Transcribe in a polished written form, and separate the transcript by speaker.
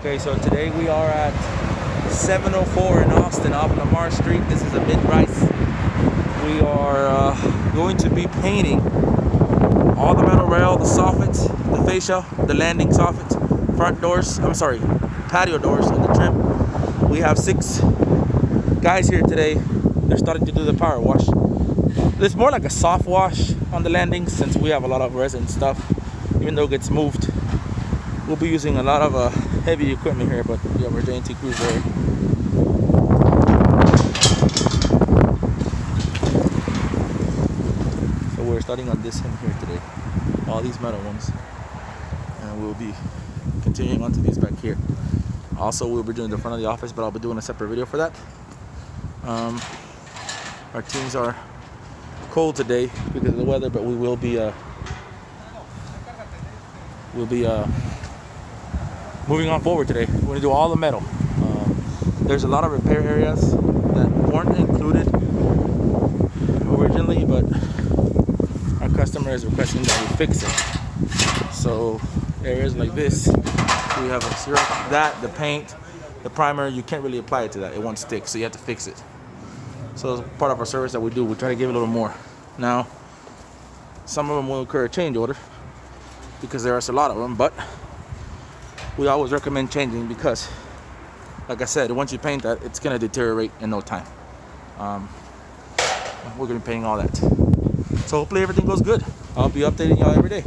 Speaker 1: Okay, so today we are at 704 in Austin off Lamar Street. This is a mid-rise. We are going to be painting all the metal rail, the soffits, the fascia, the landing soffits, front doors, patio doors, and the trim. We have 6 guys here today. They're starting to do the power wash. It's more like a soft wash on the landings since we have a lot of resin stuff, even though it gets moved. We'll be using a lot of heavy equipment here, but we have our J&T crews there. So we're starting on this end here today, all these metal ones, and we'll be continuing on to these back here. Also, we'll be doing the front of the office, but I'll be doing a separate video for that. Our teams are cold today because of the weather, but we'll be moving on forward today. We're going to do all the metal. There's a lot of repair areas that weren't included originally, but our customer is requesting that we fix it. So areas like this, we have a syrup, the paint, the primer, you can't really apply it to that. It won't stick, so you have to fix it. So as part of our service that we do, we try to give it a little more. Now, some of them will incur a change order because there's a lot of them, but we always recommend changing because, like I said, once you paint that, it's going to deteriorate in no time. We're going to be painting all that. So hopefully everything goes good. I'll be updating y'all every day.